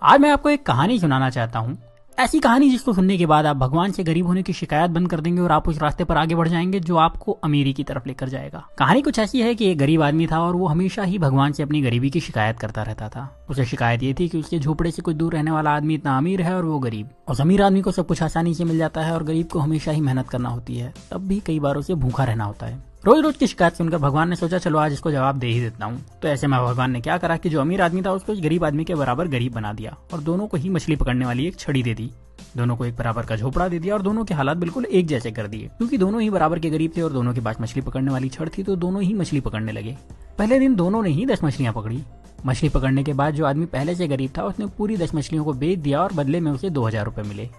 आज मैं आपको एक कहानी सुनाना चाहता हूँ। ऐसी कहानी जिसको सुनने के बाद आप भगवान से गरीब होने की शिकायत बंद कर देंगे और आप उस रास्ते पर आगे बढ़ जाएंगे जो आपको अमीरी की तरफ लेकर जाएगा। कहानी कुछ ऐसी है कि एक गरीब आदमी था और वो हमेशा ही भगवान से अपनी गरीबी की शिकायत करता रहता था। उसे शिकायत ये थी कि उसके झोपड़े से कुछ दूर रहने वाला आदमी इतना अमीर है और वो गरीब। उस अमीर आदमी को सब कुछ आसानी से मिल जाता है और गरीब को हमेशा ही मेहनत करना होती है, तब भी कई बार उसे भूखा रहना होता है। रोज रोज की शिकायत सुनकर भगवान ने सोचा चलो आज इसको जवाब दे ही देता हूँ। तो ऐसे में भगवान ने क्या करा कि जो अमीर आदमी था उसको गरीब आदमी के बराबर गरीब बना दिया और दोनों को ही मछली पकड़ने वाली एक छड़ी दे दी। दोनों को एक बराबर का झोपड़ा दे दिया और दोनों के हालात बिल्कुल एक जैसे कर दिए। क्योंकि दोनों ही बराबर के गरीब थे और दोनों के पास मछली पकड़ने वाली छड़ थी, तो दोनों ही मछली पकड़ने लगे। पहले दिन दोनों ने ही 10 मछलियां पकड़ी। मछली पकड़ने के बाद जो आदमी पहले से गरीब था उसने पूरी 10 मछलियों को बेच दिया और बदले में उसे 2000 रुपए मिले।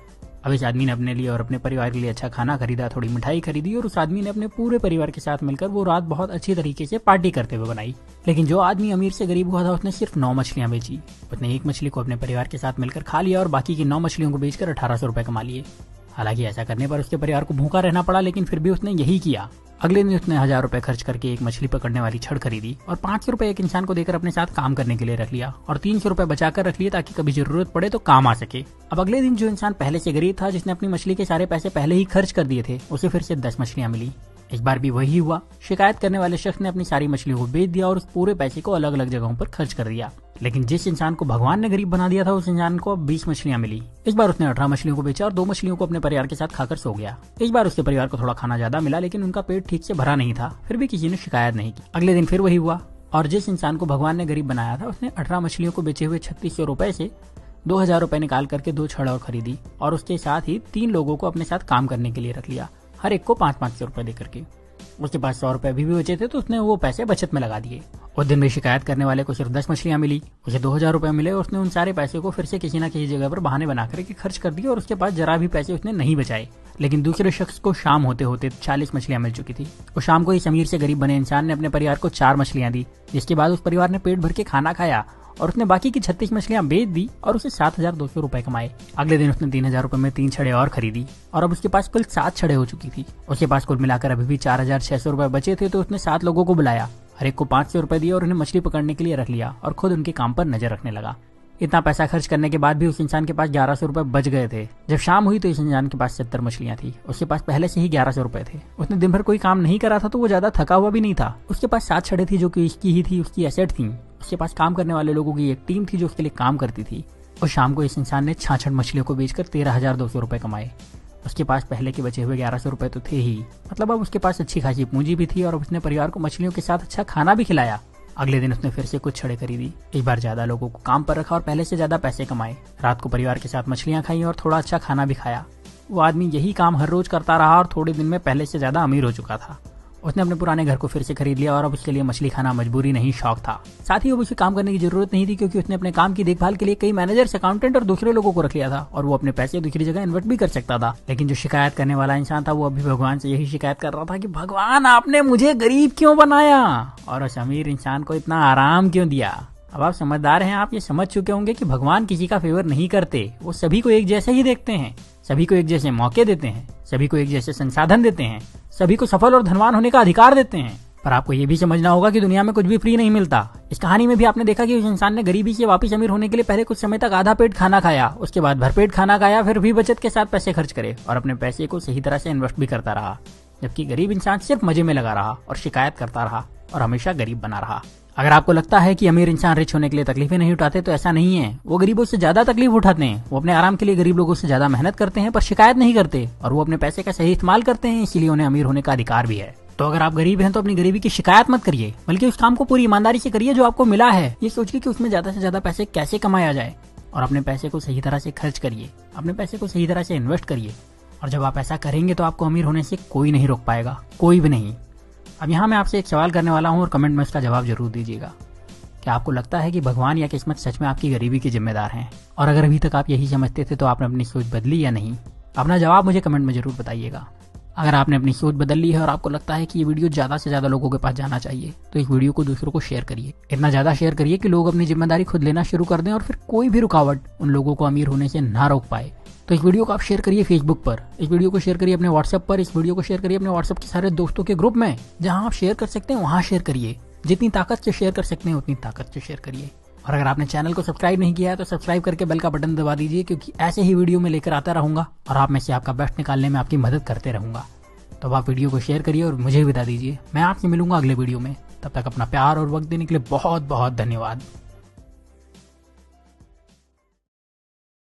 अब इस आदमी ने अपने लिए और अपने परिवार के लिए अच्छा खाना खरीदा, थोड़ी मिठाई खरीदी और उस आदमी ने अपने पूरे परिवार के साथ मिलकर वो रात बहुत अच्छी तरीके से पार्टी करते हुए बनाई। लेकिन जो आदमी अमीर से गरीब हुआ था उसने सिर्फ 9 मछलियां बेची। उसने एक मछली को अपने परिवार के साथ मिलकर खा लिया और बाकी की 9 मछलियों को बेचकर 1800 रुपए कमा लिए। हालांकि ऐसा करने पर उसके परिवार को भूखा रहना पड़ा, लेकिन फिर भी उसने यही किया। अगले दिन उसने 1000 रुपए खर्च करके एक मछली पकड़ने वाली छड़ खरीदी और 500 रुपए एक इंसान को देकर अपने साथ काम करने के लिए रख लिया और 300 रुपए बचाकर रख लिए ताकि कभी जरूरत पड़े तो काम आ सके। अब अगले दिन जो इंसान पहले से गरीब था, जिसने अपनी मछली के सारे पैसे पहले ही खर्च कर दिए थे, उसे फिर से 10 मछलियां मिली। इस बार भी वही हुआ। शिकायत करने वाले शख्स ने अपनी सारी मछलियों को बेच दिया और उस पूरे पैसे को अलग अलग जगहों पर खर्च कर दिया। लेकिन जिस इंसान को भगवान ने गरीब बना दिया था उस इंसान को अब 20 मछलियां मिली। इस बार उसने 18 मछलियों को बेचा और 2 मछलियों को अपने परिवार के साथ खाकर सो गया। इस बार उसके परिवार को थोड़ा खाना ज्यादा मिला, लेकिन उनका पेट ठीक से भरा नहीं था। फिर भी किसी ने शिकायत नहीं की। अगले दिन फिर वही हुआ और जिस इंसान को भगवान ने गरीब बनाया था उसने 18 मछलियों को बेचे हुए 3600 रुपए से 2000 रुपए निकाल करके 2 छड़ और खरीदी और उसके साथ ही 3 लोगों को अपने साथ काम करने के लिए रख लिया, हर एक को 500 रुपए देकर के। उसके पास 100 रुपए अभी भी बचे थे तो उसने वो पैसे बचत में लगा दिए। उस दिन भी शिकायत करने वाले को सिर्फ 10 मछलियां मिली, उसे 2000 रुपए मिले और उसने उन सारे पैसे को फिर से किसी न किसी जगह पर बहाने बना करके खर्च कर दिए और उसके पास जरा भी पैसे उसने नहीं बचाए। लेकिन दूसरे शख्स को शाम होते होते 40 मछलियां मिल चुकी थी। उस शाम को इस अमीर से गरीब बने इंसान ने अपने परिवार को 4 मछलियां दी, जिसके बाद उस परिवार ने पेट भर के खाना खाया और उसने बाकी की 36 मछलियां बेच दी और उसे 7200 रुपए कमाए। अगले दिन उसने 3000 रुपए में 3 छड़े और खरीदी और अब उसके पास कुल 7 छड़े हो चुकी थी। उसके पास कुल मिलाकर अभी भी 4600 रुपए बचे थे, तो उसने 7 लोगों को बुलाया, हर एक को 500 रुपए दिए और उन्हें मछली पकड़ने के लिए रख लिया और खुद उनके काम पर नजर रखने लगा। इतना पैसा खर्च करने के बाद भी उस इंसान के पास 1100 रुपए बच गए थे। जब शाम हुई तो इस इंसान के पास 70 मछलियां थी। उसके पास पहले से ही 1100 रुपए थे। उसने दिन भर कोई काम नहीं करा था तो वो ज्यादा थका हुआ भी नहीं था। उसके पास 7 छड़े थी जो कि इसकी ही थी, उसकी एसेट थी। उसके पास काम करने वाले लोगों की एक टीम थी जो उसके लिए काम करती थी। और शाम को इस इंसान ने 66 मछलियों को बेचकर 13,200 रुपए कमाए। उसके पास पहले के बचे हुए 1100 रुपए तो थे ही, मतलब अब उसके पास अच्छी खासी पूंजी भी थी और अब उसने परिवार को मछलियों के साथ अच्छा खाना भी खिलाया। अगले दिन उसने फिर से कुछ छड़े खरीदी, इस बार ज्यादा लोगों को काम पर रखा और पहले से ज्यादा पैसे कमाए। रात को परिवार के साथ मछलियां खाई और थोड़ा अच्छा खाना भी खाया। वो आदमी यही काम हर रोज करता रहा और थोड़े दिन में पहले से ज्यादा अमीर हो चुका था। उसने अपने पुराने घर को फिर से खरीद लिया और अब उसके लिए मछली खाना मजबूरी नहीं शौक था। साथ ही अब उसे काम करने की जरूरत नहीं थी क्योंकि उसने अपने काम की देखभाल के लिए कई मैनेजर्स, अकाउंटेंट और दूसरे लोगों को रख लिया था और वो अपने पैसे दूसरी जगह इन्वेस्ट भी कर सकता था। लेकिन जो शिकायत करने वाला इंसान था वो अभी भगवान से यही शिकायत कर रहा था कि भगवान आपने मुझे गरीब क्यों बनाया और उस अमीर इंसान को इतना आराम क्यों दिया। अब आप समझदार हैं, आप ये समझ चुके होंगे कि भगवान किसी का फेवर नहीं करते। वो सभी को एक जैसे ही देखते हैं, सभी को एक जैसे मौके देते हैं, सभी को एक जैसे संसाधन देते हैं, सभी को सफल और धनवान होने का अधिकार देते हैं। पर आपको ये भी समझना होगा कि दुनिया में कुछ भी फ्री नहीं मिलता। इस कहानी में भी आपने देखा कि उस इंसान ने गरीबी से वापस अमीर होने के लिए पहले कुछ समय तक आधा पेट खाना खाया, उसके बाद भरपेट खाना खाया, फिर भी बचत के साथ पैसे खर्च करे और अपने पैसे को सही तरह से इन्वेस्ट भी करता रहा। जबकि गरीब इंसान सिर्फ मजे में लगा रहा और शिकायत करता रहा और हमेशा गरीब बना रहा। अगर आपको लगता है कि अमीर इंसान रिच होने के लिए तकलीफें नहीं उठाते तो ऐसा नहीं है। वो गरीबों से ज्यादा तकलीफ उठाते हैं। वो अपने आराम के लिए गरीब लोगों से ज्यादा मेहनत करते हैं पर शिकायत नहीं करते और वो अपने पैसे का सही इस्तेमाल करते हैं, इसीलिए उन्हें अमीर होने का अधिकार भी है। तो अगर आप गरीब हैं तो अपनी गरीबी की शिकायत मत करिए, बल्कि उस काम को पूरी ईमानदारी से करिए जो आपको मिला है। ये सोचिए कि उसमें ज्यादा से ज्यादा पैसे कैसे कमाया जाए और अपने पैसे को सही तरह से खर्च करिए, अपने पैसे को सही तरह से इन्वेस्ट करिए। और जब आप ऐसा करेंगे तो आपको अमीर होने से कोई नहीं रोक पाएगा, कोई भी नहीं। अब यहाँ मैं आपसे एक सवाल करने वाला हूँ और कमेंट में उसका जवाब जरूर दीजिएगा। क्या आपको लगता है कि भगवान या किस्मत सच में आपकी गरीबी के जिम्मेदार हैं? और अगर अभी तक आप यही समझते थे तो आपने अपनी सोच बदली या नहीं? अपना जवाब मुझे कमेंट में जरूर बताइएगा। अगर आपने अपनी सोच बदल ली है और आपको लगता है कि ये वीडियो ज्यादा से ज्यादा लोगों के पास जाना चाहिए तो इस वीडियो को दूसरों को शेयर करिए। इतना ज्यादा शेयर करिए कि लोग अपनी जिम्मेदारी खुद लेना शुरू कर दें और फिर कोई भी रुकावट उन लोगों को अमीर होने से ना रोक पाए। तो इस वीडियो को आप शेयर करिए फेसबुक पर, इस वीडियो को शेयर करिए अपने व्हाट्सएप पर, इस वीडियो को शेयर करिए अपने व्हाट्सएप के सारे दोस्तों के ग्रुप में। जहां आप शेयर कर सकते हैं वहां शेयर करिए। जितनी ताकत से शेयर कर सकते हैं उतनी ताकत से शेयर करिए। और अगर आपने चैनल को सब्सक्राइब नहीं किया है तो सब्सक्राइब करके बेल का बटन दबा दीजिए, क्योंकि ऐसे ही वीडियो में लेकर आता रहूंगा और आप में से आपका बेस्ट निकालने में आपकी मदद करते रहूंगा। तो अब आप वीडियो को शेयर करिए और मुझे बता दीजिए। मैं आपसे मिलूंगा अगले वीडियो में। तब तक अपना प्यार और वक्त देने के लिए बहुत बहुत धन्यवाद।